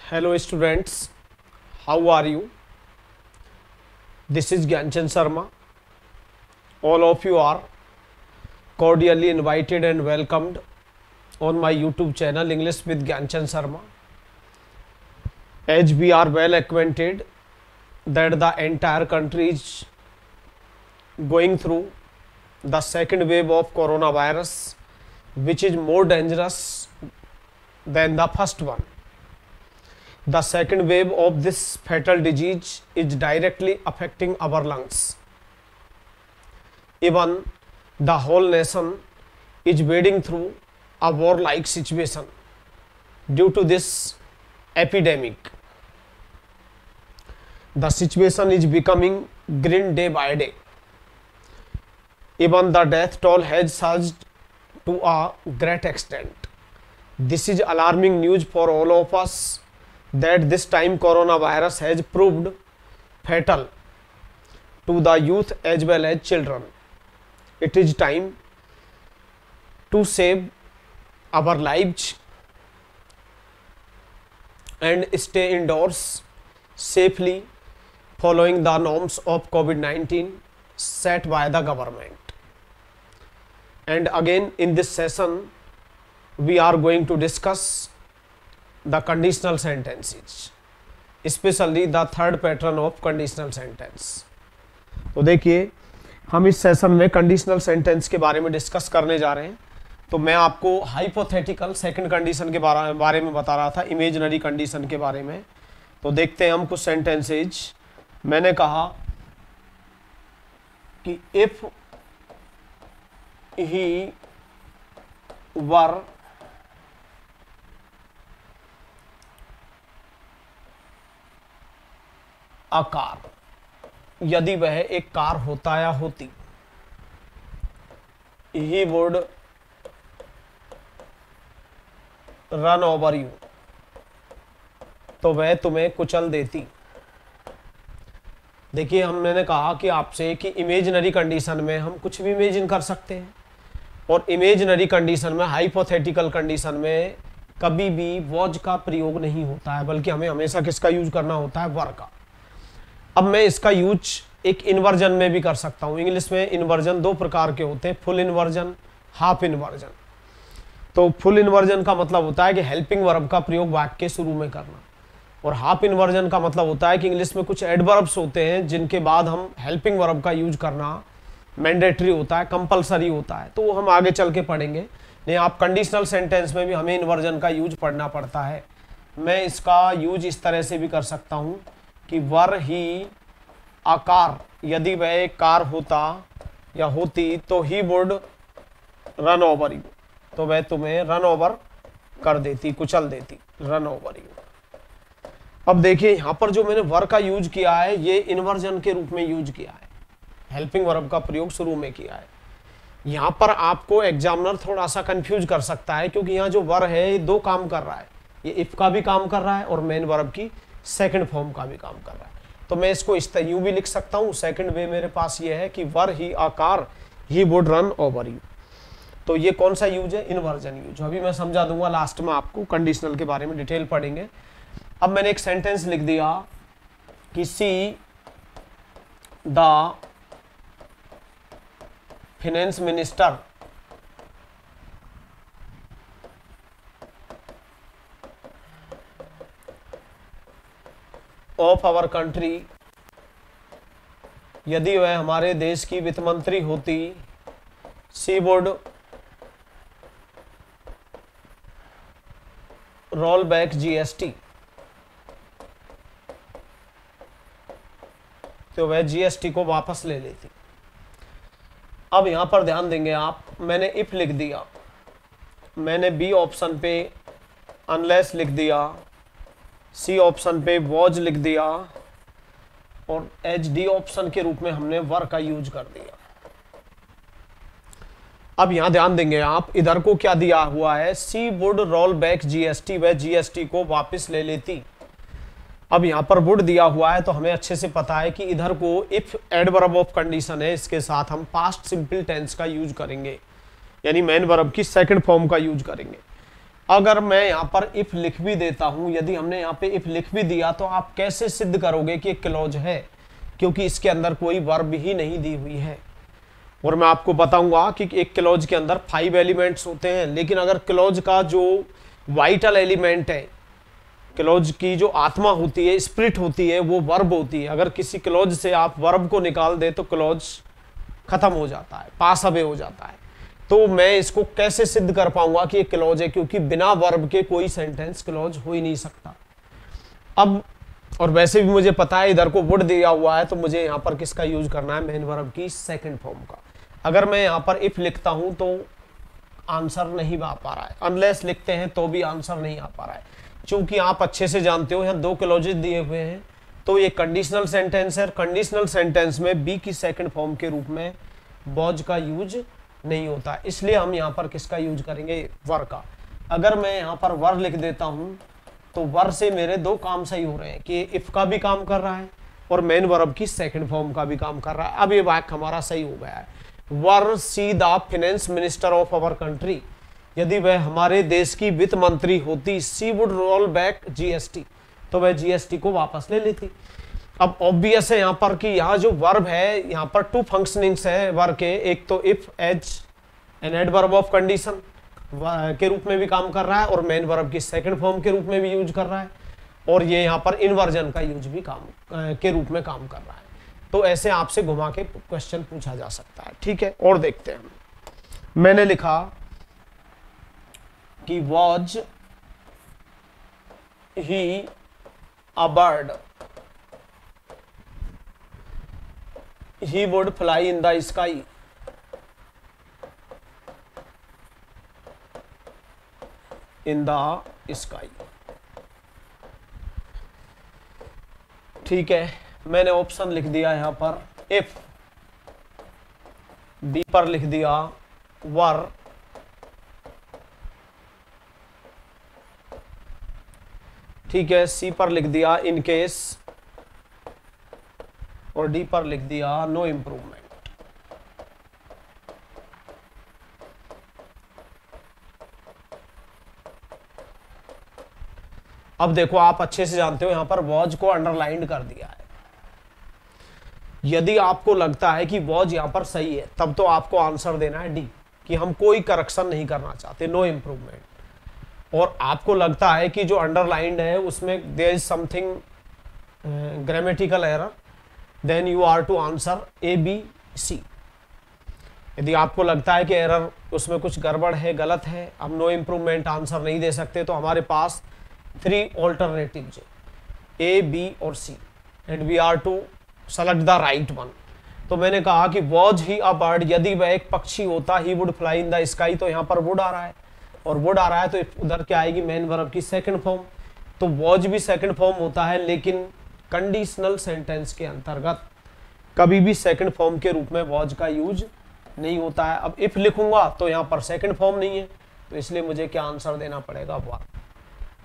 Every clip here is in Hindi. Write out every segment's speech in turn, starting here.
Hello students, how are you? This is Gyanchand Sharma. All of you are cordially invited and welcomed on my YouTube channel English with Gyanchand Sharma. As we are well acquainted that the entire country is going through the second wave of coronavirus, which is more dangerous than the first one. The second wave of this fatal disease is directly affecting our lungs. Even the whole nation is wading through a war-like situation due to this epidemic. The situation is becoming grim day by day. Even the death toll has surged to a great extent. This is alarming news for all of us that this time coronavirus has proved fatal to the youth as well as children. It is time to save our lives and stay indoors safely following the norms of COVID-19 set by the government. And again in this session we are going to discuss the conditional sentences, especially the third pattern of conditional sentence. तो देखिए हम इस सेशन में कंडीशनल सेंटेंस के बारे में डिस्कस करने जा रहे हैं. तो मैं आपको हाइपोथेटिकल सेकंड कंडीशन के बारे में बता रहा था, इमेजिनरी कंडीशन के बारे में. तो देखते हैं हम कुछ सेंटेंसेज. मैंने कहा कि if he were a car, यदि वह एक कार होता या होती. ही वुड रन ओवर यू, तो वह तुम्हें कुचल देती. देखिए मैंने कहा कि आपसे कि इमेजिनरी कंडीशन में हम कुछ भी इमेजिन कर सकते हैं, और इमेजिनरी कंडीशन में, हाइपोथेटिकल कंडीशन में कभी भी वॉज का प्रयोग नहीं होता है, बल्कि हमें हमेशा किसका यूज करना होता है, वर का. अब मैं इसका यूज एक इन्वर्जन में भी कर सकता हूं. इंग्लिश में इन्वर्जन दो प्रकार के होते हैं, फुल इन्वर्जन, हाफ इन्वर्जन. तो फुल इन्वर्जन का मतलब होता है कि हेल्पिंग वर्ब का प्रयोग वाक्य के शुरू में करना, और हाफ इन्वर्जन का मतलब होता है कि इंग्लिश में कुछ एडवर्ब्स होते हैं जिनके बाद हम हेल्पिंग वर्ब का यूज करना मैंडेटरी होता है, कंपलसरी होता है. तो वो हम आगे चल के पढ़ेंगे. नहीं, आप कंडीशनल सेंटेंस में भी हमें इन्वर्जन का यूज पढ़ना पड़ता है. मैं इसका यूज इस तरह से भी कर सकता हूं कि वर ही अ कार, यदि वह एक कार होता या होती तो he would run over you, तो वह तुम्हें रन ओवर कर देती, कुचल देती, रन ओवर यू. अब देखिए यहां पर जो मैंने वर का यूज किया है ये इन्वर्जन के रूप में यूज किया है, हेल्पिंग वर्ब का प्रयोग शुरू में किया है. यहां पर आपको एग्जामिनर थोड़ा सा कंफ्यूज कर सकता है, क्योंकि यहाँ जो वर है ये दो काम कर रहा है. ये इफ का भी काम कर रहा है और मेन वर्ब की सेकंड फॉर्म का भी काम कर रहा है. तो मैं इसको इस तरह यूं भी लिख सकता हूं. सेकंड वे मेरे पास ये है कि were he a car, he would run over you. तो ये कौन सा यूज है, इन्वर्जन यूज. अभी मैं समझा दूंगा लास्ट में आपको, कंडीशनल के बारे में डिटेल पढ़ेंगे. अब मैंने एक सेंटेंस लिख दिया कि she the finance minister of our country, यदि वह हमारे देश की वित्त मंत्री होती, she would roll back GST, तो वह जीएसटी को वापस ले लेती. अब यहां पर ध्यान देंगे आप, मैंने इफ लिख दिया, मैंने बी ऑप्शन पे अनलेस लिख दिया, सी ऑप्शन पे वॉज लिख दिया, और एच डी ऑप्शन के रूप में हमने वर का यूज कर दिया. अब यहां ध्यान देंगे आप, इधर को क्या दिया हुआ है, सी वुड रोल बैक जीएसटी, वह जीएसटी को वापस ले लेती. अब यहाँ पर वुड दिया हुआ है तो हमें अच्छे से पता है कि इधर को इफ एडवर्ब ऑफ कंडीशन है, इसके साथ हम पास्ट सिंपल टेंस का यूज करेंगे, यानी मेन वर्ब की सेकंड फॉर्म का यूज करेंगे. अगर मैं यहाँ पर इफ लिख भी देता हूं, यदि हमने यहाँ पे इफ लिख भी दिया तो आप कैसे सिद्ध करोगे कि एक क्लॉज है, क्योंकि इसके अंदर कोई वर्ब ही नहीं दी हुई है। और मैं आपको बताऊंगा कि एक क्लॉज के अंदर 5 एलिमेंट्स होते हैं, लेकिन अगर क्लॉज का जो वाइटल एलिमेंट है, क्लॉज की जो आत्मा होती है, स्पिरिट होती है, वो वर्ब होती है। अगर किसी क्लॉज से आप वर्ब को निकाल दे तो क्लॉज खत्म हो जाता है, पास अवे हो जाता है। तो मैं इसको कैसे सिद्ध कर पाऊंगा कि ये क्लॉज है, क्योंकि बिना वर्ब के कोई सेंटेंस क्लॉज हो ही नहीं सकता। अब और वैसे भी मुझे पता है इधर को वुड दिया हुआ है, तो मुझे यहाँ पर किसका यूज करना है, मेन वर्ब की सेकंड फॉर्म का। अगर मैं यहाँ पर इफ लिखता हूं तो आंसर नहीं आ पा रहा है, अनलेस लिखते हैं तो भी आंसर नहीं आ पा रहा है, क्योंकि आप अच्छे से जानते हो यहाँ 2 क्लॉजेस दिए हुए हैं। तो ये कंडीशनल सेंटेंस है, कंडीशनल सेंटेंस में बी की सेकंड फॉर्म के रूप में वॉज का यूज नहीं होता, इसलिए हम यहाँ पर किसका यूज करेंगे, वर का। अगर मैं यहाँ पर वर लिख देता हूँ तो वर से मेरे 2 काम सही हो रहे हैं कि इफ का भी काम कर रहा है और मेन वर्ब की सेकंड फॉर्म का भी काम कर रहा है। अब ये वाक्य हमारा सही हो गया है। Were she the finance minister of our country, यदि वह हमारे देश की वित्त मंत्री होती, she would roll back GST, तो वह जीएसटी को वापस ले लेती। अब ऑब्वियस है यहाँ पर कि यहाँ जो वर्ब है, यहाँ पर 2 फंक्शनिंग्स है वर्ब के, एक तो if as an adverb of condition के रूप में भी काम कर रहा है और मेन वर्ब की सेकंड फॉर्म के रूप में भी यूज कर रहा है, और ये यहाँ पर इन्वर्जन का यूज भी काम के रूप में काम कर रहा है। तो ऐसे आपसे घुमा के क्वेश्चन पूछा जा सकता है। ठीक है, और देखते हैं। मैंने लिखा कि was he a bird, he would fly in the sky, in the sky। ठीक है, मैंने ऑप्शन लिख दिया यहां पर इफ, बी पर लिख दिया वर, ठीक है, सी पर लिख दिया इन केस, और डी पर लिख दिया नो इम्प्रूवमेंट। अब देखो, आप अच्छे से जानते हो यहां पर वॉज को अंडरलाइंड कर दिया है। यदि आपको लगता है कि वॉज यहां पर सही है, तब तो आपको आंसर देना है डी, कि हम कोई करेक्शन नहीं करना चाहते, नो इम्प्रूवमेंट। और आपको लगता है कि जो अंडरलाइंड है उसमें there is something grammatical error, then you are to answer A B C. यदि आपको लगता है कि एरर उसमें कुछ गड़बड़ है, गलत है, हम नो इम्प्रूवमेंट आंसर नहीं दे सकते, तो हमारे पास 3 ऑल्टरनेटिव्स है, ए बी और C, and we are to select the right one. तो मैंने कहा कि वॉज ही अ बर्ड, यदि वह एक पक्षी होता, he would fly in the sky, तो यहाँ पर वुड आ रहा है, और वुड आ रहा है तो उधर क्या आएगी, मेन वर्ब की सेकंड फॉर्म। तो वॉज भी सेकंड फॉर्म होता है, लेकिन कंडीशनल सेंटेंस के अंतर्गत कभी भी सेकंड फॉर्म के रूप में वॉज का यूज नहीं होता है। अब इफ लिखूंगा तो यहाँ पर सेकंड फॉर्म नहीं है, तो इसलिए मुझे क्या आंसर देना पड़ेगा, वर।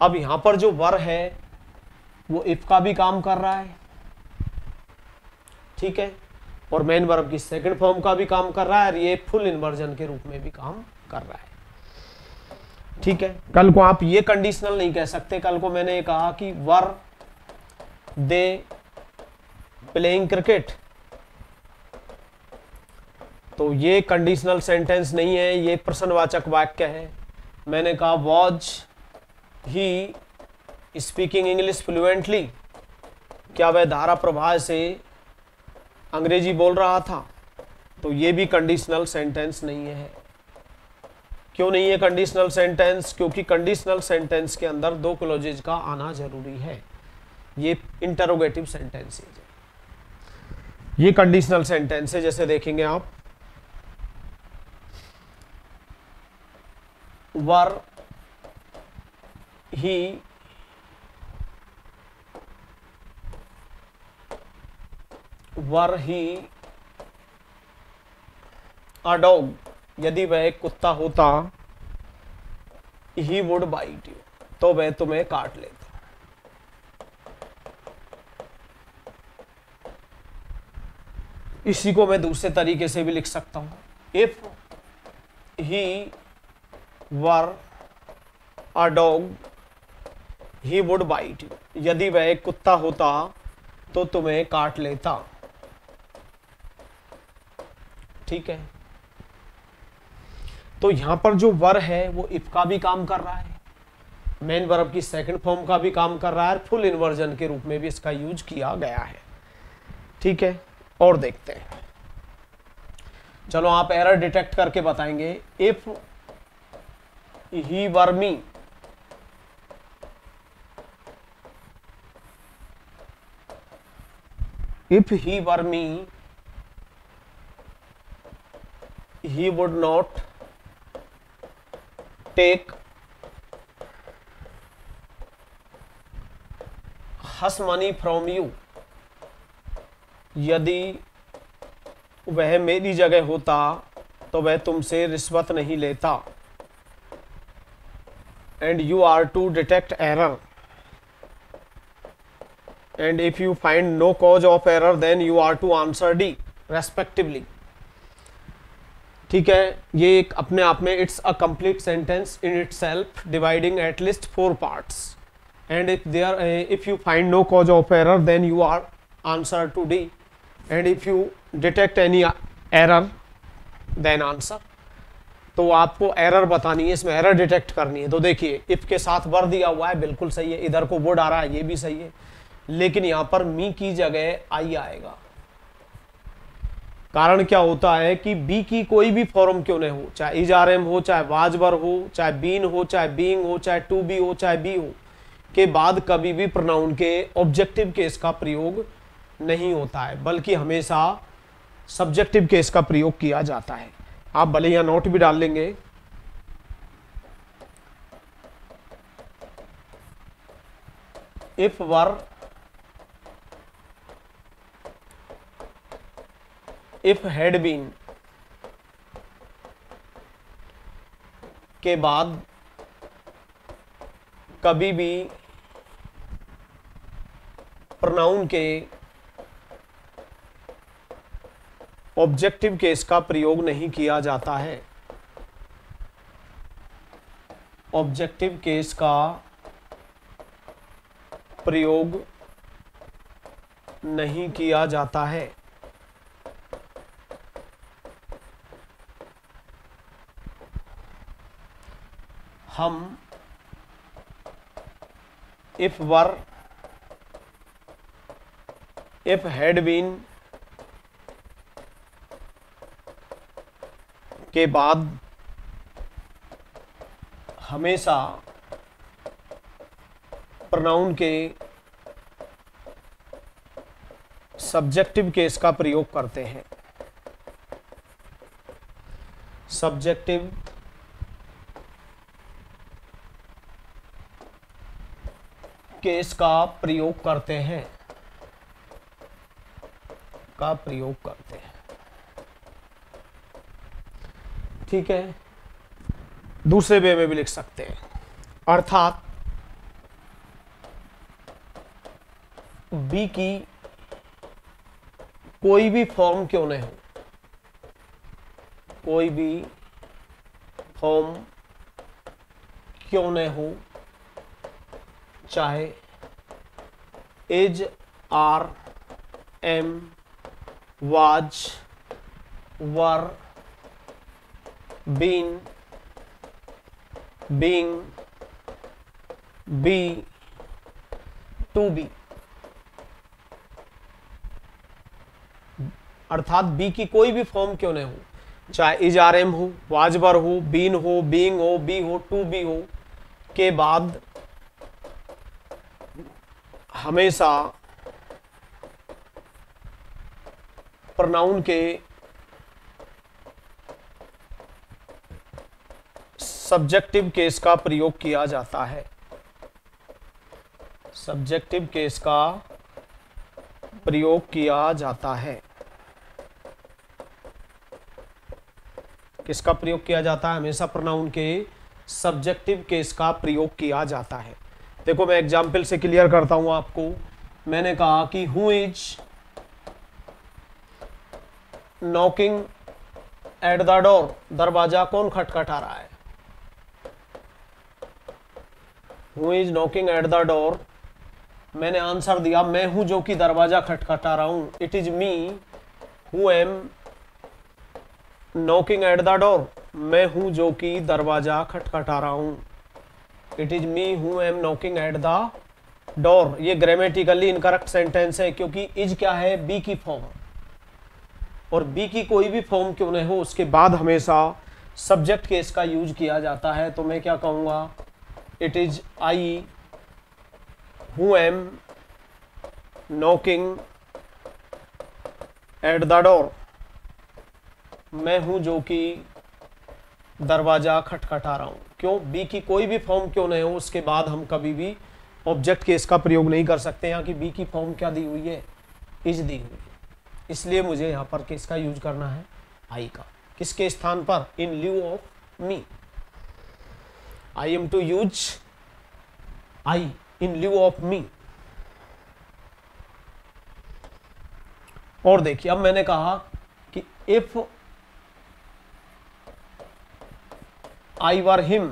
अब यहाँ पर जो वर है वो इफ का भी काम कर रहा है, ठीक है, और मेन वर्ब की सेकंड फॉर्म का भी काम कर रहा है, और ये फुल इन्वर्जन के रूप में भी काम कर रहा है। ठीक है, कल को आप ये कंडीशनल नहीं कह सकते। कल को मैंने ये कहा कि वर दे प्लेइंग क्रिकेट, तो ये कंडीशनल सेंटेंस नहीं है, ये प्रश्नवाचक वाक्य है। मैंने कहा was he speaking English fluently, क्या वह धारा प्रवाह से अंग्रेजी बोल रहा था, तो ये भी कंडीशनल सेंटेंस नहीं है। क्यों नहीं है कंडीशनल सेंटेंस, क्योंकि कंडीशनल सेंटेंस के अंदर 2 क्लॉजेज का आना जरूरी है। ये इंटरोगेटिव सेंटेंस है, ये कंडीशनल सेंटेंस है। जैसे देखेंगे आप, वर ही अ डॉग, यदि वह एक कुत्ता होता, ही वुड बाइट यू, तो वह तुम्हें काट लेता। इसी को मैं दूसरे तरीके से भी लिख सकता हूं, if he were a dog he would bite you, यदि वह एक कुत्ता होता तो तुम्हें काट लेता। ठीक है, तो यहां पर जो वर है वो इफ का भी काम कर रहा है, मेन वर्ब की सेकंड फॉर्म का भी काम कर रहा है, फुल इन्वर्जन के रूप में भी इसका यूज किया गया है। ठीक है, और देखते हैं। चलो आप एरर डिटेक्ट करके बताएंगे। If he were me, if he were me, he would not take hush money from you, यदि वह मेरी जगह होता तो वह तुमसे रिश्वत नहीं लेता। and you are to detect error, and if you find no cause of error then you are to answer D respectively। ठीक है, ये एक अपने आप में it's a complete sentence in itself dividing at least 4 parts, and if you find no cause of error then you are answer to D, and if you detect any error then answer. तो आपको एरर बतानी है, इसमें एरर डिटेक्ट करनी है। तो देखिए इफ के साथ वर दिया हुआ है, बिल्कुल सही है, इधर को वुड आ रहा है, ये भी सही है, लेकिन यहां पर मी की जगह आई आएगा। कारण क्या होता है कि बी की कोई भी फॉर्म क्यों नहीं हो, चाहे इज आर एम हो, चाहे वाज वर हो, चाहे बीन हो, चाहे बीइंग हो, चाहे टू बी हो, चाहे बी हो, के बाद कभी भी प्रोनाउन के ऑब्जेक्टिव केस का प्रयोग नहीं होता है, बल्कि हमेशा सब्जेक्टिव केस का प्रयोग किया जाता है। आप भले यहां नोट भी डाल लेंगे। If were, if had been के बाद कभी भी प्रोनाउन के ऑब्जेक्टिव केस का प्रयोग नहीं किया जाता है। ऑब्जेक्टिव केस का प्रयोग नहीं किया जाता है। हम if were, if had been के बाद हमेशा प्रोनाउन के सब्जेक्टिव केस का प्रयोग करते हैं। सब्जेक्टिव केस का प्रयोग करते हैं, का प्रयोग करते हैं। ठीक है, दूसरे वे में भी लिख सकते हैं, अर्थात बी की कोई भी फॉर्म क्यों नहीं हो, कोई भी फॉर्म क्यों नहीं हो, चाहे is, are, am, was, were, been, being, be, to be, अर्थात बी की कोई भी फॉर्म क्यों नहीं हो, चाहे इज, आर, एम हो, वाज, वर हो, बीन हो, बीइंग हो, बी हो, टू बी हो, के बाद हमेशा प्रोनाउन के सब्जेक्टिव केस का प्रयोग किया जाता है। सब्जेक्टिव केस का प्रयोग किया जाता है। किसका प्रयोग किया जाता है? हमेशा प्रोनाउन के सब्जेक्टिव केस का प्रयोग किया जाता है। देखो मैं एग्जाम्पल से क्लियर करता हूं आपको। मैंने कहा कि who is knocking at the door, दरवाजा कौन खटखटा रहा है? Who is knocking at the door, मैंने आंसर दिया मैं हूं जो कि दरवाजा खटखटा रहा हूं। It is me who am knocking at the door, मैं हूं जो कि दरवाजा खटखटा रहा हूं। It is me who am knocking at the door, ये ग्रामेटिकली इनकरेक्ट सेंटेंस है क्योंकि इज क्या है, बी की फॉर्म, और बी की कोई भी फॉर्म क्यों नहीं हो उसके बाद हमेशा सब्जेक्ट केस का यूज किया जाता है। तो मैं क्या कहूंगा, it is I who am knocking at the door, मैं हूं जो कि दरवाजा खटखटा रहा हूं। क्यों, बी की कोई भी फॉर्म क्यों नहीं हो उसके बाद हम कभी भी ऑब्जेक्ट केस का प्रयोग नहीं कर सकते। यहाँ की बी की फॉर्म क्या दी हुई है, इज दी हुई है, इसलिए मुझे यहाँ पर किसका यूज करना है, आई का। किसके स्थान पर, in lieu of me, I am to use I in lieu of me. और देखिए अब मैंने कहा कि इफ आई वर हिम,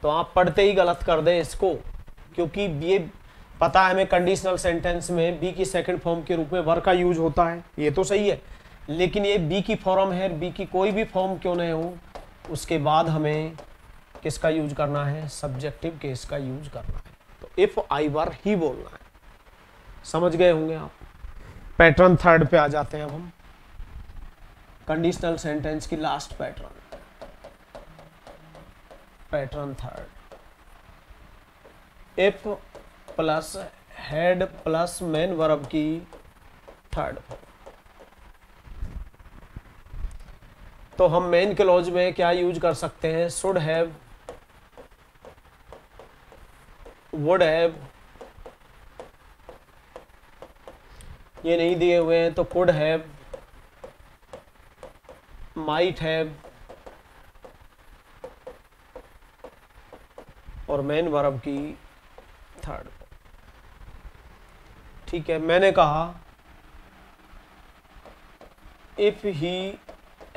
तो आप पढ़ते ही गलत कर दे इसको, क्योंकि ये पता है हमें कंडीशनल सेंटेंस में बी की सेकंड फॉर्म के रूप में वर का यूज होता है, ये तो सही है, लेकिन ये बी की फॉर्म है, बी की कोई भी फॉर्म क्यों नहीं हो उसके बाद हमें किसका यूज करना है, सब्जेक्टिव केस का यूज करना है। तो इफ आई वर ही बोलना है, समझ गए होंगे आप। पैटर्न थर्ड पे आ जाते हैं अब हम, कंडीशनल सेंटेंस की last pattern, pattern third, if plus had plus main verb की थर्ड फॉर्म। तो हम मेन क्लॉज में क्या यूज कर सकते हैं, शुड हैव, वुड हैव, ये नहीं दिए हुए हैं तो कुड हैव, माइट हैव, और मेन वर्ब की थर्ड। ठीक है, मैंने कहा if he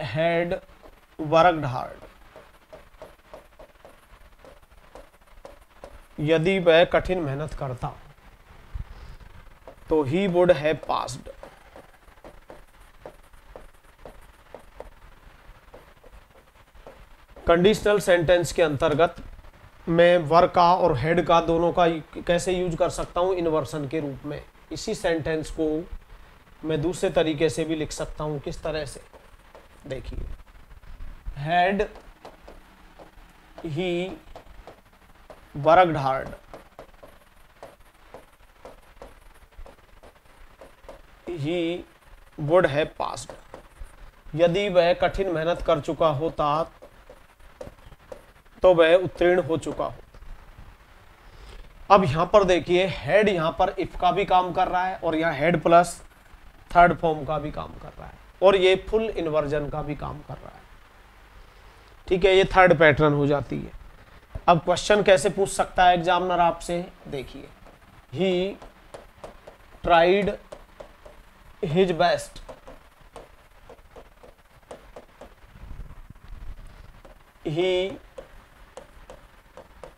had worked hard, यदि वह कठिन मेहनत करता तो he would have passed. Conditional sentence के अंतर्गत मैं वर का और हेड का दोनों का कैसे यूज कर सकता हूं, इन्वर्सन के रूप में। इसी सेंटेंस को मैं दूसरे तरीके से भी लिख सकता हूं, किस तरह से, देखिए, had he worked hard, he would have passed, यदि वह कठिन मेहनत कर चुका होता तो वह उत्तीर्ण हो चुका हो। अब यहां पर देखिए हेड यहां पर इफ का भी काम कर रहा है और यहां हेड प्लस थर्ड फॉर्म का भी काम कर रहा है और ये फुल इन्वर्जन का भी काम कर रहा है। ठीक है, ये थर्ड पैटर्न हो जाती है। अब क्वेश्चन कैसे पूछ सकता है एग्जामिनर आपसे, देखिए, he tried his best, he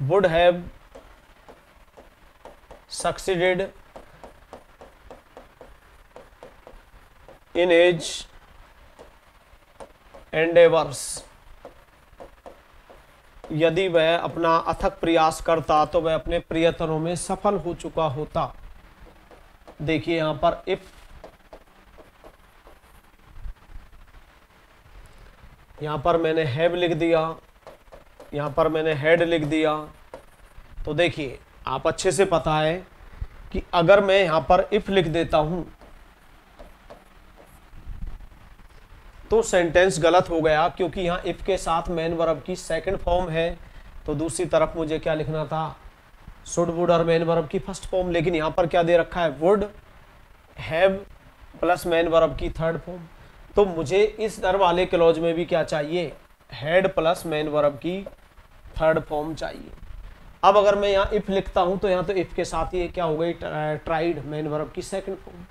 would have succeeded in his endeavors, यदि वह अपना अथक प्रयास करता तो वह अपने प्रयत्नों में सफल हो चुका होता। देखिए यहां पर इफ, यहां पर मैंने हैव लिख दिया, यहां पर मैंने हेड लिख दिया। तो देखिए आप अच्छे से पता है कि अगर मैं यहां पर इफ लिख देता हूं तो सेंटेंस गलत हो गया, क्योंकि यहां इफ के साथ मेन वर्ब की सेकंड फॉर्म है। तो दूसरी तरफ मुझे क्या लिखना था, शुड वुड और मेन वर्ब की फर्स्ट फॉर्म, लेकिन यहां पर क्या दे रखा है, would have plus main verb की थर्ड फॉर्म। तो मुझे इस दर वाले क्लॉज में भी क्या चाहिए, हेड प्लस मेन वर्ब की थर्ड फॉर्म चाहिए। अब अगर मैं यहाँ इफ लिखता हूं तो यहाँ तो इफ के साथ ये क्या हो गई, ट्राइड मेन वर्ब की सेकंड फॉर्म,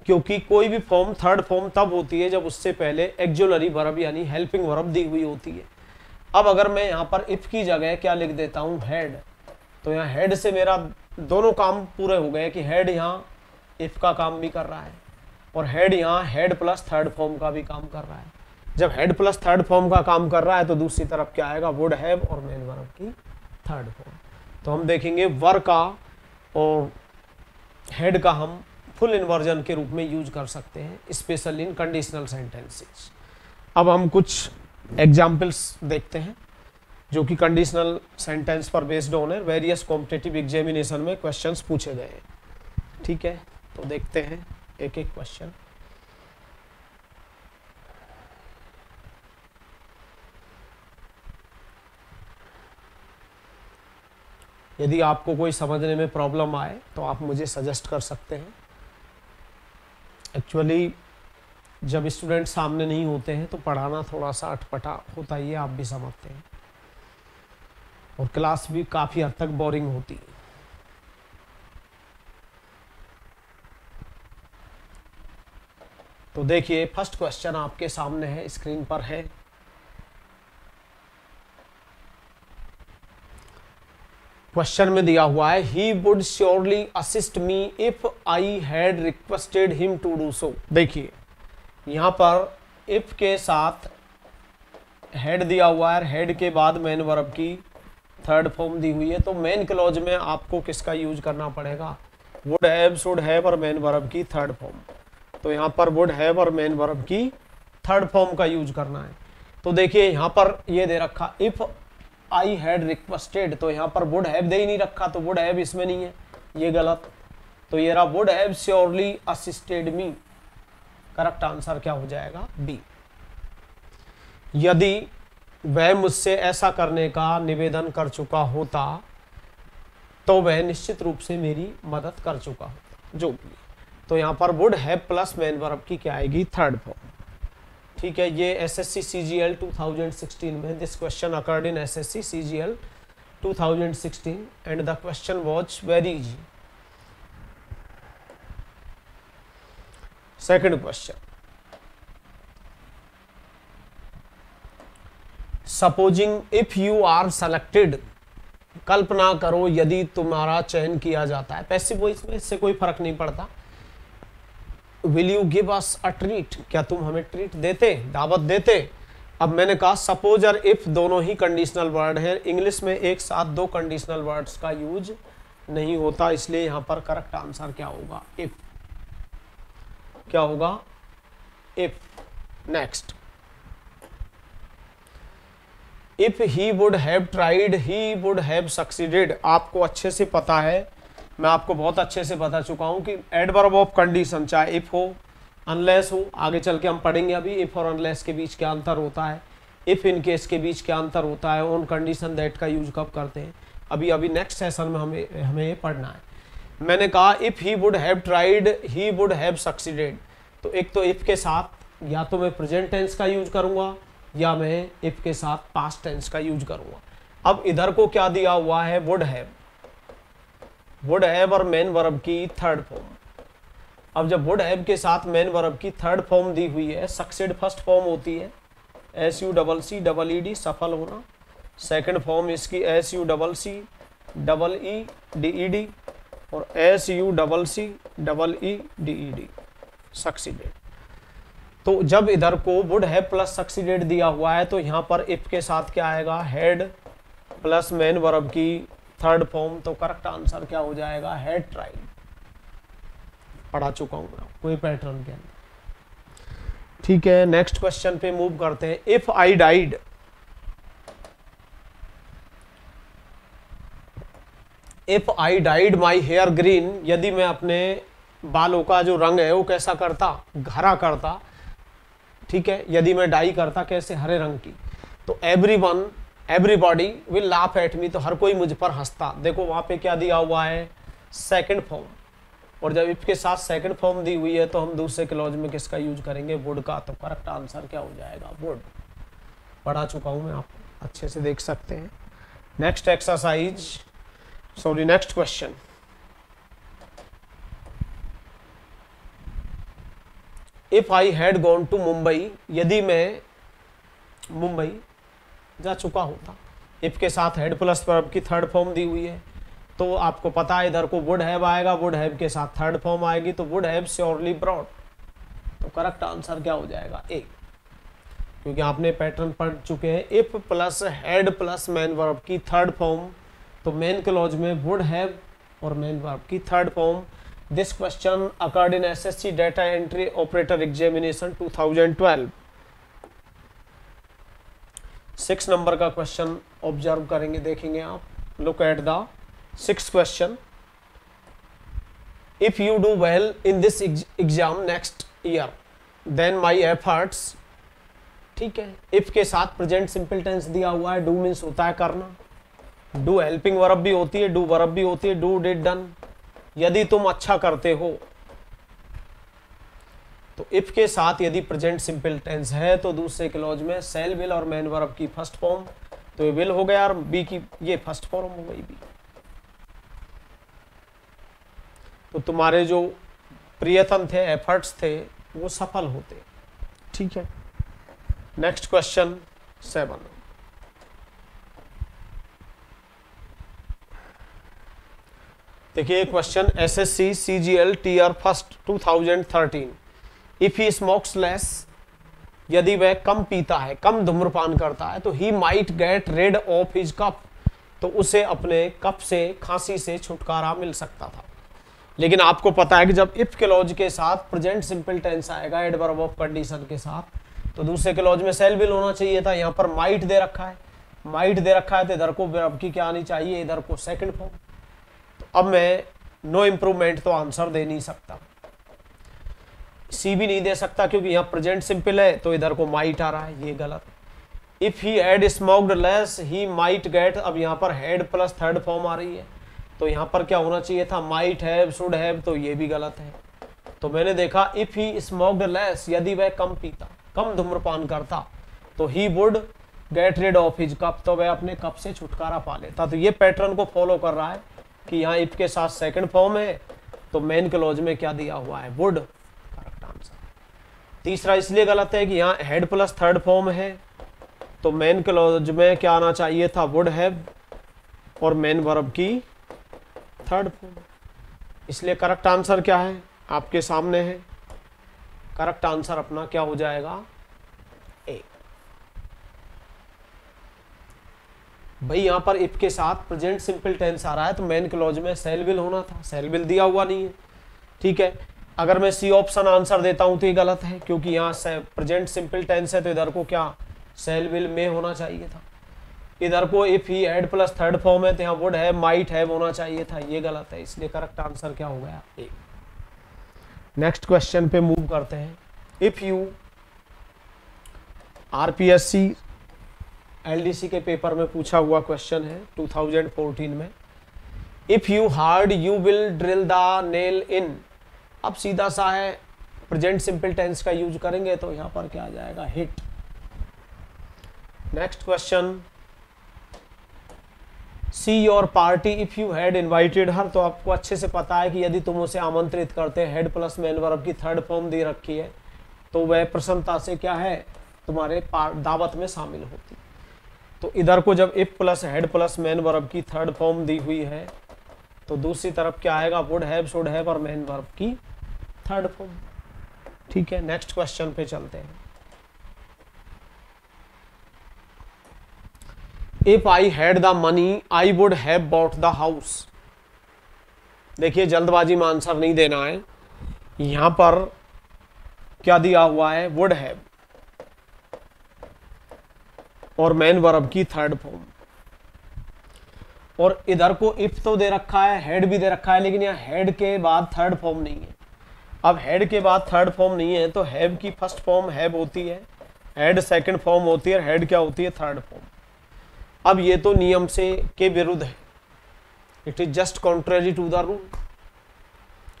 क्योंकि कोई भी फॉर्म थर्ड फॉर्म तब होती है जब उससे पहले एक्जुलरी वर्ब यानी हेल्पिंग वर्ब दी हुई होती है। अब अगर मैं यहाँ पर इफ की जगह क्या लिख देता हूँ, हेड, तो यहाँ हेड से मेरा दोनों काम पूरे हो गए कि हेड यहाँ इफ का काम भी कर रहा है और हेड यहाँ हेड प्लस थर्ड फॉर्म का भी काम कर रहा है। जब हेड प्लस थर्ड फॉर्म का काम कर रहा है तो दूसरी तरफ क्या आएगा, वुड हैव और मेन वर्ब की थर्ड फॉर्म। तो हम देखेंगे वर का और हेड का हम फुल इन्वर्जन के रूप में यूज कर सकते हैं, स्पेशली इन कंडीशनल सेंटेंसेस। अब हम कुछ एग्जाम्पल्स देखते हैं जो कि कंडीशनल सेंटेंस पर बेस्ड ऑन है, वेरियस कॉम्पिटिटिव एग्जामिनेशन में क्वेश्चंस पूछे गए हैं। ठीक है, तो देखते हैं एक एक क्वेश्चन। यदि आपको कोई समझने में प्रॉब्लम आए तो आप मुझे सजेस्ट कर सकते हैं। एक्चुअली जब स्टूडेंट सामने नहीं होते हैं तो पढ़ाना थोड़ा सा अटपटा होता ही है, आप भी समझते हैं, और क्लास भी काफ़ी हद तक बोरिंग होती है। तो देखिए फर्स्ट क्वेश्चन आपके सामने है, स्क्रीन पर है। क्वेश्चन में दिया हुआ है, he would surely assist me if I had requested him to do so. देखिए यहाँ पर इफ के साथ हेड दिया हुआ है, हेड के बाद मेन वर्ब की थर्ड फॉर्म दी हुई है, तो मेन क्लॉज में आपको किसका यूज करना पड़ेगा, वुड हैव, शुड हैव और मेन वर्ब की थर्ड फॉर्म। तो यहाँ पर वुड हैव और मेन वर्ब की थर्ड फॉर्म का यूज करना है। तो देखिए यहाँ पर ये दे रखा इफ आई हैड रिक्वेस्टेड, तो यहाँ पर वुड हैव दे ही नहीं रखा, तो वुड हैव इसमें नहीं है, ये गलत। तो ये रहा would have surely assisted me, correct answer क्या हो जाएगा, बी। यदि वह मुझसे ऐसा करने का निवेदन कर चुका होता तो वह निश्चित रूप से मेरी मदद कर चुका होता, जो भी। तो यहाँ पर would have plus main verb की क्या आएगी, थर्ड फॉर्म। ठीक है, ये एसएससी सीजीएल 2016 में, this question occurred in SSC CGL 2016 and the question was very easy. Second question, supposing if you are selected, कल्पना करो यदि तुम्हारा चयन किया जाता है। पैसिव वॉइस में इससे कोई फर्क नहीं पड़ता। Will you give us a treat, क्या तुम हमें ट्रीट देते, दावत देते। अब मैंने कहा सपोज और इफ दोनों ही कंडीशनल वर्ड है, इंग्लिश में एक साथ दो कंडीशनल वर्ड्स का यूज नहीं होता, इसलिए यहां पर करेक्ट आंसर क्या होगा, इफ। क्या होगा, if. Next, if he would have tried he would have succeeded. आपको अच्छे से पता है, मैं आपको बहुत अच्छे से बता चुका हूं कि एडवर्ब ऑफ कंडीशन चाहे इफ हो अनलेस हो, आगे चल के हम पढ़ेंगे अभी इफ और अनलेस के बीच क्या अंतर होता है, इफ इन केस के बीच क्या अंतर होता है, ऑन कंडीशन दैट का यूज कब करते हैं, अभी अभी नेक्स्ट सेशन में हमें ये पढ़ना है। मैंने कहा if he would have tried he would have succeeded, तो एक तो इफ के साथ या तो मैं प्रेजेंट टेंस का यूज करूंगा या मैं इफ के साथ पास्ट टेंस का यूज करूंगा। अब इधर को क्या दिया हुआ है, वुड हैव, वुड हैव और मेन वर्ब की थर्ड फॉर्म। अब जब वुड हैव के साथ मेन वर्ब की थर्ड फॉर्म दी हुई है, सक्सेड फर्स्ट फॉर्म होती है SUCCED, सफल होना। सेकंड फॉर्म इसकी SUCCEED और SUCCEED, सक्सीडेड। तो जब इधर को वुड हैव प्लस सक्सीडेड दिया हुआ है तो यहाँ पर इफ के साथ क्या आएगा, हेड प्लस मेन वर्ब की थर्ड फॉर्म। तो करेक्ट आंसर क्या हो जाएगा, हैड ट्राइड। पढ़ा चुका हूं मैं कोई पैटर्न के अंदर। ठीक है, नेक्स्ट क्वेश्चन पे मूव करते हैं। If I died, if I died my hair green, यदि मैं अपने बालों का जो रंग है वो कैसा करता, हरा करता। ठीक है, यदि मैं डाई करता कैसे, हरे रंग की, तो everybody will laugh at me, तो हर कोई मुझ पर हंसता। देखो वहां पे क्या दिया हुआ है, सेकंड फॉर्म, और जब इफ के साथ सेकंड फॉर्म दी हुई है तो हम दूसरे क्लॉज में किसका यूज करेंगे, वुड का। तो करेक्ट आंसर क्या हो जाएगा, वुड। पढ़ा चुका हूं मैं, आप अच्छे से देख सकते हैं। Next exercise, sorry next question. If I had gone to Mumbai, यदि मैं मुंबई जा चुका होता। इफ के साथ हैड प्लस वर्ब की थर्ड फॉर्म दी हुई है तो आपको पता है इधर को वुड हैव आएगा, वुड हैव के साथ थर्ड फॉर्म आएगी तो वुड हैव श्योरली ब्रॉट। तो करेक्ट आंसर क्या हो जाएगा? ए, क्योंकि आपने पैटर्न पढ़ चुके हैं। If plus had plus main verb की थर्ड फॉर्म, तो मेन क्लॉज में वुड हैव और मेन वर्ब की third form. This question occurred in SSC data entry operator examination 2012। 6 number का क्वेश्चन ऑब्जर्व करेंगे, देखेंगे आप। Look at the 6th question. If you do well in this exam next year then my efforts, ठीक है। इफ के साथ प्रेजेंट सिंपल टेंस दिया हुआ है, डू मीन्स होता है करना, डू हेल्पिंग वर्ब भी होती है, डू वर्ब भी होती है, डू डिड डन। यदि तुम अच्छा करते हो, तो इफ के साथ यदि प्रेजेंट सिंपल टेंस है तो दूसरे क्लॉज में सेल विल और मेन वर्ब की फर्स्ट फॉर्म, तो ये विल हो गया और बी की ये फर्स्ट फॉर्म हो गई बी। तो तुम्हारे जो प्रयत्न थे, एफर्ट्स थे, वो सफल होते, ठीक है। Next question 7। देखिए question SSC CGL TR first 2013। If he smokes less, यदि वह कम पीता है, कम धूम्रपान करता है, तो he might get rid of his cough, तो उसे अपने कफ से, खांसी से छुटकारा मिल सकता था। लेकिन आपको पता है कि जब इफ क्लॉज के साथ प्रेजेंट सिंपल टेंस आएगा एडवर्ब ऑफ कंडीशन के साथ, तो दूसरे क्लॉज में सेल विल होना चाहिए था। यहाँ पर माइट दे रखा है, माइट दे रखा है तो इधर को वर्ब की क्या आनी चाहिए? इधर को सेकंड फॉर्म। तो अब मैं नो इम्प्रूवमेंट तो आंसर दे नहीं सकता, सी भी नहीं दे सकता क्योंकि यहाँ प्रेजेंट सिंपल है, तो इधर को माइट आ रहा है, ये गलत। If he had smoked less he might gate, अब यहाँ पर हैड प्लस थर्ड फॉर्म आ रही है, तो यहाँ पर क्या होना चाहिए था? माइट हैव, शुड हैव, तो ये भी गलत है। तो मैंने देखा इफ ही स्मोक्ड लेस, यदि वह कम पीता, कम धूम्रपान करता, तो he would get rid of his cough, तो वह अपने कप से छुटकारा पा लेता। तो ये पैटर्न को फॉलो कर रहा है कि यहाँ इफ के साथ सेकंड फॉर्म है, तो मेन क्लॉज में क्या दिया हुआ है? वुड। Correct answer. तीसरा इसलिए गलत है कि यहाँ हेड प्लस थर्ड फॉर्म है, तो मेन क्लॉज में क्या आना चाहिए था? वुड हैव और मेन वर्ब की थर्ड फॉर्म। इसलिए करेक्ट आंसर क्या है? आपके सामने है। करेक्ट आंसर अपना क्या हो जाएगा? ए। भाई यहां पर इफ के साथ प्रेजेंट सिंपल टेंस आ रहा है, तो मेन क्लॉज में सेल विल होना था, सेल विल दिया हुआ नहीं है, ठीक है। अगर मैं सी ऑप्शन आंसर देता हूं तो ये गलत है, क्योंकि यहाँ प्रेजेंट सिंपल टेंस है, तो इधर को क्या सेल विल में होना चाहिए था। इधर को if he had plus third form है, तो यहाँ वुड हैव, माइट हैव होना चाहिए था, ये गलत है। इसलिए करेक्ट आंसर क्या हो गया? ए। नेक्स्ट क्वेश्चन पे मूव करते हैं। इफ यू आरपीएससी एलडीसी के पेपर में पूछा हुआ क्वेश्चन है 2014 में। If you hard you will drill the nail in. अब सीधा सा है, प्रेजेंट सिंपल टेंस का यूज करेंगे, तो यहां पर क्या आ जाएगा? Hit. Next question, see your party if you had invited her. तो आपको अच्छे से पता है कि यदि तुम उसे आमंत्रित करते हैं, हेड प्लस मेन वर्ब की थर्ड फॉर्म दे रखी है, तो वह प्रसन्नता से क्या है? तुम्हारे दावत में शामिल होती। तो इधर को जब if plus had plus main verb की थर्ड फॉर्म दी हुई है, तो दूसरी तरफ क्या आएगा? वुड हैव, शुड हैव और मेन वर्ब की थर्ड फॉर्म, ठीक है। नेक्स्ट क्वेश्चन पे चलते हैं। If I had the money I would have bought the house. देखिए जल्दबाजी में आंसर नहीं देना है। यहां पर क्या दिया हुआ है? वुड हैव और मेन वर्ब की थर्ड फॉर्म, और इधर को इफ तो दे रखा है, हेड भी दे रखा है, लेकिन यहाँ हेड के बाद थर्ड फॉर्म नहीं है। अब हेड के बाद थर्ड फॉर्म नहीं है, तो हैव की फर्स्ट फॉर्म हैव होती है, हेड सेकंड फॉर्म होती है, हेड क्या होती है? Third form. अब ये तो नियम से के विरुद्ध है, it is just contrary to the rule.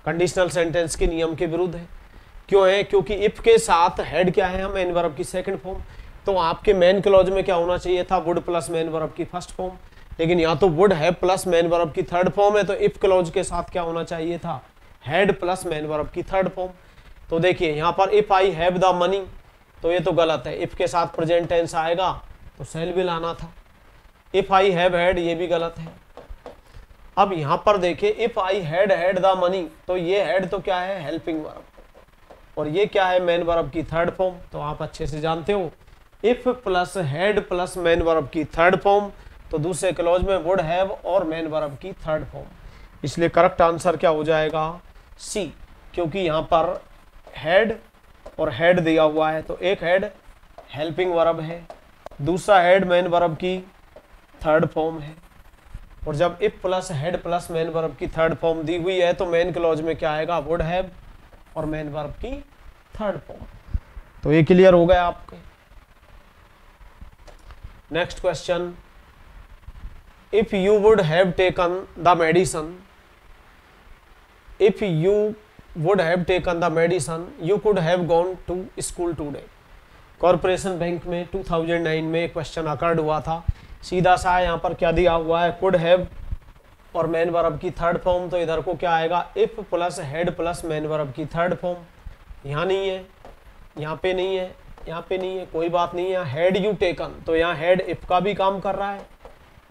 Conditional sentence के नियम के विरुद्ध है। क्यों है? क्योंकि इफ के साथ हेड क्या है? मेन वर्ब की सेकंड फॉर्म। तो आपके मेन क्लॉज में क्या होना चाहिए था? वुड प्लस मेन वर्ब की फर्स्ट फॉर्म। लेकिन यहाँ तो would have plus main verb की थर्ड फॉर्म है, तो इफ क्लॉज के साथ क्या होना चाहिए था? हैड प्लस मेन वर्ब की थर्ड फॉर्म। तो देखिए यहाँ पर if I have the money, तो ये तो गलत है। इफ के साथ प्रेजेंट टेंस आएगा तो सेल विल आना था। इफ आई हैव हैड, ये भी गलत है। अब यहां पर देखिए, if I had had the money, तो ये हैड तो क्या है, हेल्पिंग वर्ब, और ये क्या है, मेन वर्ब की थर्ड फॉर्म। तो आप अच्छे से जानते हो, if plus had plus main verb की थर्ड फॉर्म, तो दूसरे क्लॉज में वुड हैव और मेन वर्ब की थर्ड फॉर्म। इसलिए करेक्ट आंसर क्या हो जाएगा, सी, क्योंकि यहां पर हैड और हैड दिया हुआ है, तो एक हैड हेल्पिंग वर्ब है, दूसरा हेड मेन वर्ब की थर्ड फॉर्म है, और जब if plus had plus main verb की थर्ड फॉर्म दी हुई है तो मेन क्लॉज में क्या आएगा, वुड हैव और मेन वर्ब की थर्ड फॉर्म। तो ये क्लियर हो गया आपके। Next question, if you would have taken the medicine, if you would have taken the medicine you could have gone to school today. Corporation bank में 2009 में क्वेश्चन अकर्ड हुआ था, सीधा सा यहाँ पर क्या दिया हुआ है, कुड हैव और मेन वर्ब की थर्ड फॉर्म, तो इधर को क्या आएगा, if plus had plus main verb की थर्ड फॉर्म। यहाँ नहीं है, यहाँ पे नहीं है, यहाँ पे नहीं है, कोई बात नहीं है। हैड यू टेकन, तो यहाँ हेड इफ का भी काम कर रहा है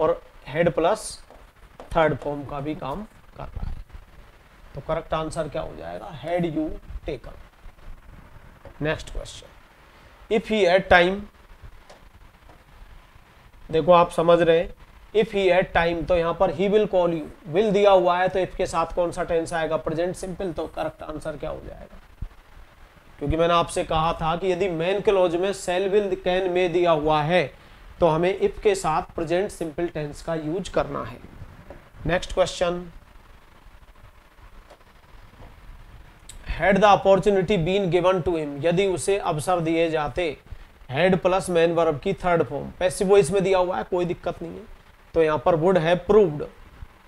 और हेड प्लस थर्ड फॉर्म का भी काम कर रहा है। तो करेक्ट आंसर क्या हो जाएगा, had you taken. Next question, if he had time, देखो आप समझ रहे हैं, इफ ही हैड टाइम, तो यहां पर he will call you, will दिया हुआ है, तो इफ के साथ कौन सा टेंस आएगा, प्रेजेंट सिंपल। तो करेक्ट आंसर क्या हो जाएगा, क्योंकि मैंने आपसे कहा था कि यदि मेन क्लॉज में सेल विल कैन में दिया हुआ है तो हमें इफ के साथ प्रेजेंट सिंपल टेंस का यूज करना है। Next question, had the opportunity been given to him, यदि उसे अवसर दिए जाते, हैड प्लस मेन वर्ब की थर्ड फॉर्म, पैसिव वॉइस में दिया हुआ है, कोई दिक्कत नहीं है, तो यहां पर वुड हैव प्रूव्ड।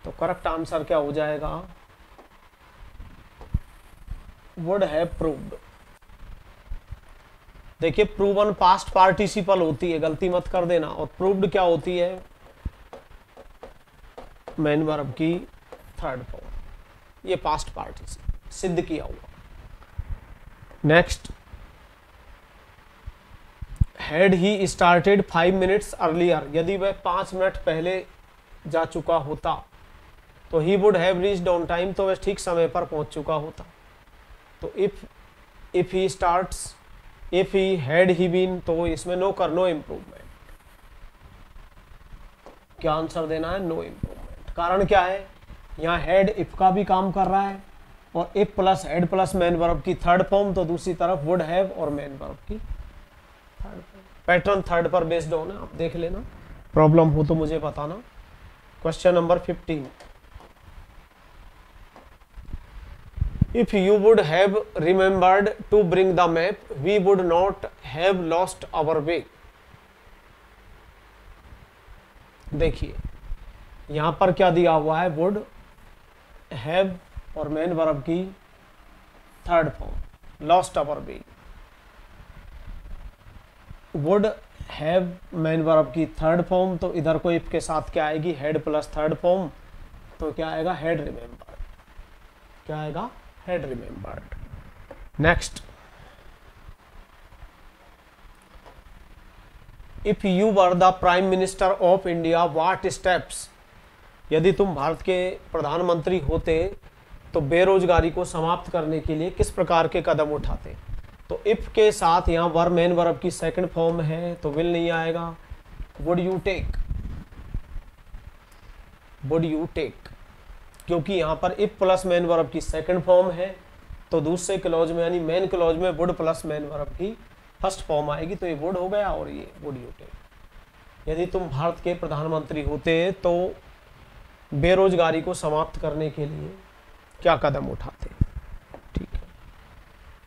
तो करेक्ट आंसर क्या हो जाएगा, वुड हैव प्रूव्ड। देखिए प्रूवन पास्ट पार्टिसिपल होती है, गलती मत कर देना, और प्रूव्ड क्या होती है, मेन वर्ब की थर्ड फॉर्म, ये पास्ट पार्टिसिपल सिद्ध किया हुआ। Next, had he started 5 minutes earlier, यदि वह 5 मिनट पहले जा चुका होता तो he would have reached on time, तो वह ठीक समय पर पहुंच चुका होता। तो if he starts, if he had he been, तो इसमें नो कर, नो इम्प्रूवमेंट। क्या आंसर देना है, नो इम्प्रूवमेंट। कारण क्या है, यहाँ हैड इफ का भी काम कर रहा है और if plus had plus main verb की थर्ड फॉर्म, तो दूसरी तरफ वुड हैव और मेन वर्ब की थर्ड फॉर्म। पैटर्न थर्ड पर बेस्ड होना, आप देख लेना, प्रॉब्लम हो तो मुझे बताना। Question number 15, if you would have remembered to bring the map we would not have lost our way. देखिए यहां पर क्या दिया हुआ है, वुड हैव और मेन वर्ब की third form, lost our way. Would have main verb की थर्ड फॉर्म, तो इधर को इफ के साथ क्या आएगी, हेड प्लस थर्ड फॉर्म, तो क्या आएगा, हैड रिमेंबर्ड। क्या आएगा, had remembered. Next, if you were the prime minister of India what steps, यदि तुम भारत के प्रधानमंत्री होते तो बेरोजगारी को समाप्त करने के लिए किस प्रकार के कदम उठाते। तो इफ के साथ यहाँ वर मेन वर्ब की सेकंड फॉर्म है, तो विल नहीं आएगा, would you take, would you take, क्योंकि यहाँ पर इफ प्लस मेन वर्ब की सेकंड फॉर्म है, तो दूसरे क्लॉज में यानी मेन क्लॉज में वुड प्लस मेन वर्ब की फर्स्ट फॉर्म आएगी, तो ये वुड हो गया और ये वुड यू टेक। यदि तुम भारत के प्रधानमंत्री होते तो बेरोजगारी को समाप्त करने के लिए क्या कदम उठाते। ठीक है,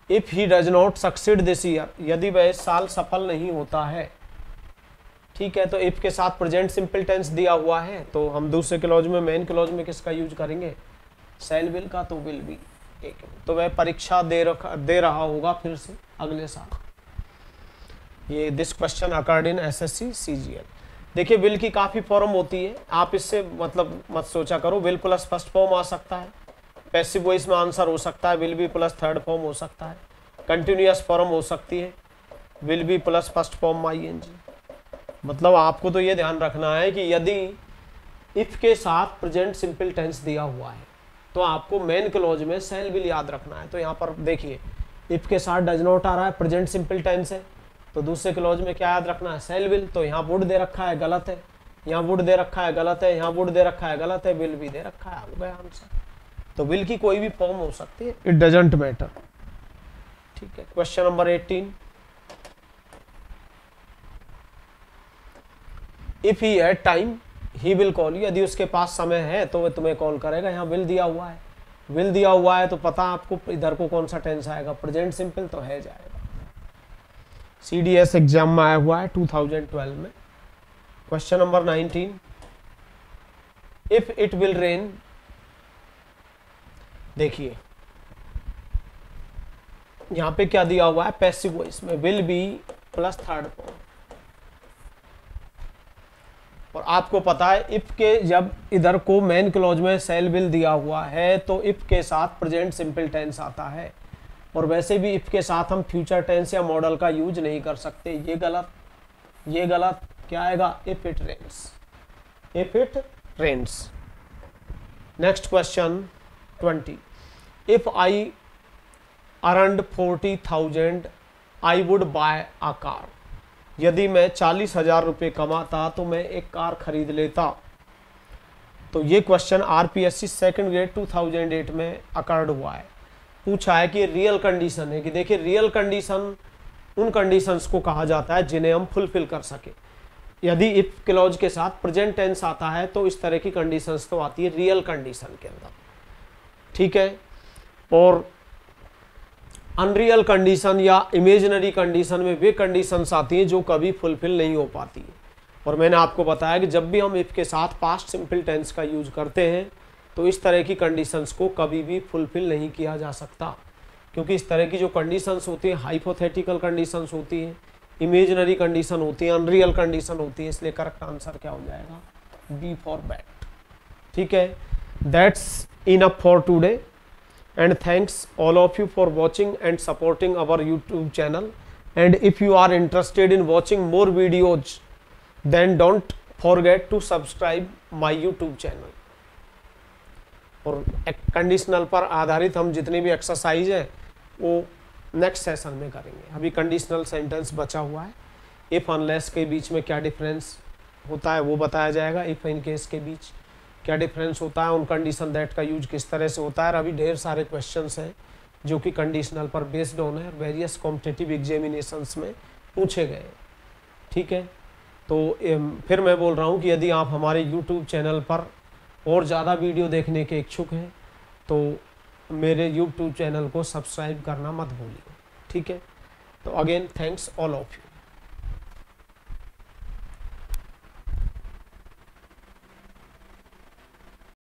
if he does not succeed this year, यदि वह इस साल सफल नहीं होता है, ठीक है, तो इफ के साथ प्रेजेंट सिंपल टेंस दिया हुआ है, तो हम दूसरे क्लॉज में मेन क्लॉज में किसका यूज करेंगे, सेल विल का, तो विल बी टेकन, तो वह परीक्षा दे रहा होगा फिर से अगले साल। ये this question occurred in SSC CGL. देखिए विल की काफी फॉर्म होती है, आप इससे मतलब मत सोचा करो, विल प्लस फर्स्ट फॉर्म आ सकता है, पैसिव वॉइस में आंसर हो सकता है, will be plus third form हो सकता है, कंटिन्यूअस फॉर्म हो सकती है, will be plus first form I N G, मतलब आपको तो ये ध्यान रखना है कि यदि इफ के साथ प्रेजेंट सिंपल टेंस दिया हुआ है तो आपको मेन क्लॉज में सेल विल याद रखना है। तो यहाँ पर देखिए इफ के साथ डज नॉट आ रहा है, प्रेजेंट सिंपल टेंस है, तो दूसरे क्लॉज में क्या याद रखना है, सेल विल। तो यहाँ वुड दे रखा है, गलत है, यहाँ वुड दे रखा है, गलत है, यहाँ वुड दे रखा है, गलत है, विल भी दे रखा है, हो गया आंसर। तो विल की कोई भी फॉर्म हो सकती है, इट डजंट मैटर। ठीक है, question number 18, if he had time he will call you, यदि उसके पास समय है तो वह तुम्हें कॉल करेगा। यहाँ विल दिया हुआ है, विल दिया हुआ है तो पता आपको इधर को कौन सा टेंस आएगा, प्रेजेंट सिंपल तो है जाएगा। CDS एग्जाम में आया हुआ है 2012 में। Question number 19, if it will rain, देखिए यहां पे क्या दिया हुआ है, पैसिव वॉइस में will be plus third form, और आपको पता है इफ के जब इधर को मेन क्लॉज में सेल विल दिया हुआ है तो इफ के साथ प्रेजेंट सिंपल टेंस आता है, और वैसे भी इफ के साथ हम फ्यूचर टेंस या मॉडल का यूज नहीं कर सकते। ये गलत, ये गलत, क्या आएगा, if it rains, if it rains. Next question 20, if I earned 40,000 I would buy a car, यदि मैं 40,000 रुपये कमाता तो मैं एक कार खरीद लेता। तो ये क्वेश्चन RPSC सेकंड ग्रेड 2008 में अकर्ड हुआ है। पूछा है कि रियल कंडीशन है, कि देखिए रियल कंडीशन उन कंडीशंस को कहा जाता है जिन्हें हम फुलफिल कर सके। यदि इफ क्लॉज के साथ प्रेजेंट टेंस आता है तो इस तरह की कंडीशंस तो आती है रियल कंडीशन के अंदर, ठीक है। और अनरियल कंडीशन या इमेजिनरी कंडीशन में वे कंडीशंस आती हैं जो कभी फुलफिल नहीं हो पाती है। और मैंने आपको बताया कि जब भी हम इफ के साथ पास्ट सिंपल टेंस का यूज करते हैं तो इस तरह की कंडीशंस को कभी भी फुलफिल नहीं किया जा सकता, क्योंकि इस तरह की जो कंडीशंस होती हैं हाइपोथेटिकल कंडीशंस होती हैं, इमेजिनरी कंडीशन होती है, अनरियल कंडीशन होती है। इसलिए करेक्ट आंसर क्या हो जाएगा, बी फॉर बैट। ठीक है, that's enough for today and thanks all of you for watching and supporting our YouTube channel, and if you are interested in watching more videos then don't forget to subscribe my YouTube channel। और कंडीशनल पर आधारित हम जितनी भी एक्सरसाइज है वो नेक्स्ट सेशन में करेंगे। अभी कंडीशनल सेंटेंस बचा हुआ है, इफ अनलेस के बीच में क्या डिफरेंस होता है वो बताया जाएगा, इफ इन केस के बीच क्या डिफरेंस होता है, उन कंडीशन दैट का यूज किस तरह से होता है। और अभी ढेर सारे क्वेश्चंस हैं जो कि कंडीशनल पर बेस्ड ऑन है, वेरियस कॉम्पिटिटिव एग्जामिनेशंस में पूछे गए। ठीक है, तो फिर मैं बोल रहा हूँ कि यदि आप हमारे YouTube चैनल पर और ज़्यादा वीडियो देखने के इच्छुक हैं तो मेरे YouTube चैनल को सब्सक्राइब करना मत भूलिए। ठीक है, तो again thanks all of you.